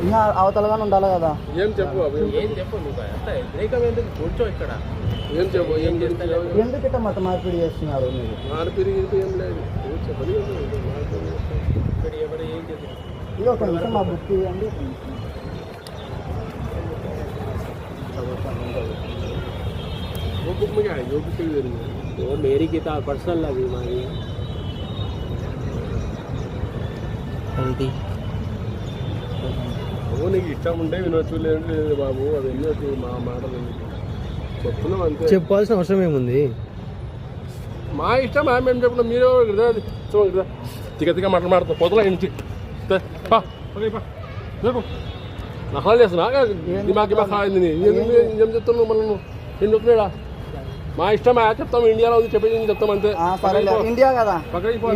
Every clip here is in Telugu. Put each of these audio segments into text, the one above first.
ఇంకా అవతలగానే ఉండాలి కదా. ఏం చెప్పు కూర్చో ఇక్కడ. ఏం చెప్పు ఏం చేస్తారు? ఎందుకు ఇట్లా మత మార్పిడి చేస్తున్నారు మీరు? మార్పిడి ఏం లేదు చెప్పండి. ఎవరు ఏం చేస్తారు? ఇది ఒక నిమిషం మా బుక్ ఇవ్వండి. वो मेरी किताब पर्सनल लगी हमारी నీకు ఇష్టం ఉంటే వినొచ్చు, లేదు బాబు అది వెళ్ళొచ్చు. మా మాటలు చెప్తున్నాం అంతే. చెప్పాల్సిన అవసరం ఏముంది? మా ఇష్టం మేము చెప్పిన మీరు తిగతిగా మాట్లాడుతాం. పొద్దున ఇంటి నకలు చేస్తున్నా దిమాకి మాకు ఏం చెప్తున్నావు మనం ఏం చెప్తున్నాడా? మా ఇష్టం చెప్తాం. ఇండియాలో చెప్పేది చెప్తాం అంతే. ఇండియా కదా,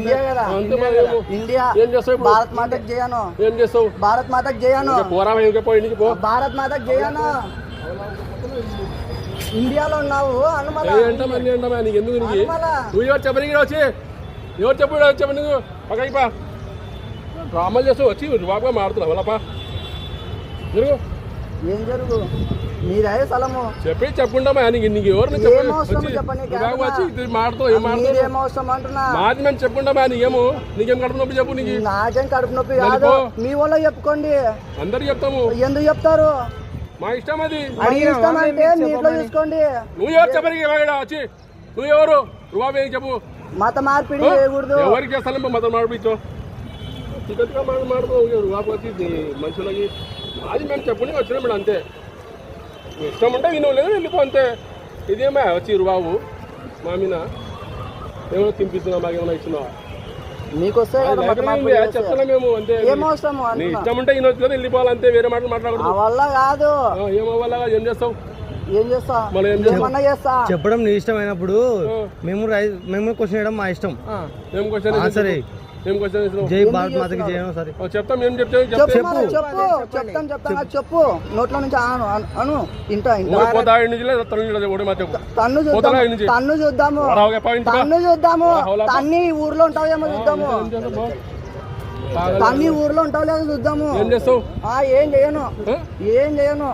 ఇండియా కదా, ఇండియా. ఏం చేస్తావు? భారత్ మాతకు జయను. ఏం చేస్తావు? భారత్ మాతకు జయను. పోరా ఇంటికి పో. భారత్ మాతకు జయను. ఇండియాలో ఉన్నావు అనుమల అంటామా నీకు ఎందుకు? నీకు నువ్వు ఎవరు చెప్పని వచ్చి ఎవరు చెప్పు చెప్పండి. నువ్వు పక్కకి పా. డ్రామాలు చేస్తావు వచ్చి బాబుగా మారుతున్నావు వాళ్ళపా. జరుగు. ఏం జరుగు? మీదే స్థలము చెప్పి చెప్పుకుంటామా? నీకు ఎవరు మాట్లాడుతావు అంటున్నా. మాది మేము చెప్పుకుంటామా? నీకేమో నీకేం కడుపు నొప్పి చెప్పు. నీకు నాకేం కడుపు నొప్పి కాదు, మీ వాళ్ళు చెప్పుకోండి. అందరికి చెప్తాము. ఎందుకు చెప్తారు? మా ఇష్టం అది. ఇష్టం అంటే మీ ఇంట్లో చూసుకోండి. నువ్వు ఎవరు చెప్పని వచ్చి నువ్వు ఎవరు బాబు ఏం చెప్పు? మత మార్పిడి చేయకూడదు. ఎవరికి చేస్తాను మత మార్పిచ్చో టికెట్గా మాట్లాడుతావు బాబు వచ్చి మనుషులకి. అది మేము చెప్పుకుని వచ్చినాం మేడం అంతే. ఇష్టం ఉంటే వినవు లేదు వెళ్ళిపో అంతే. ఇదేమా వచ్చి బాబు మా మీద ఏమైనా తినిపిస్తున్నావు, మాకు ఏమైనా ఇస్తున్నావా? మీకు చెప్తున్నా మేము అంతే. నీ ఇష్టం ఉంటే ఈయన వచ్చి వెళ్ళిపోవాలి అంతే. వేరే మాటలు మాట్లాడకూడదు. వల్ల కాదు. ఏమో వల్ల ఏం చేస్తావు? ఏం చేస్తా? మనం ఏం చేస్తా? చెప్పడం నీ ఇష్టం అయినప్పుడు మేము క్వశ్చన్ చేయడం మా ఇష్టం. ఏం క్వశ్చన్? సరే ఏం క్వశ్చన్? జై భారత్ మాతకి జయను. సరే చెప్తాం. ఏం చెప్తావు? చెప్తాను చెప్పు. నోట్లో నుంచి అను ఇంట తన్ను చూద్దాము. తన్ని ఊర్లో ఉంటావేమో చూద్దాము. తన్ని ఊర్లో ఉంటావు లేదో చూద్దాము. ఏం చేస్తావు? ఏం చేయను.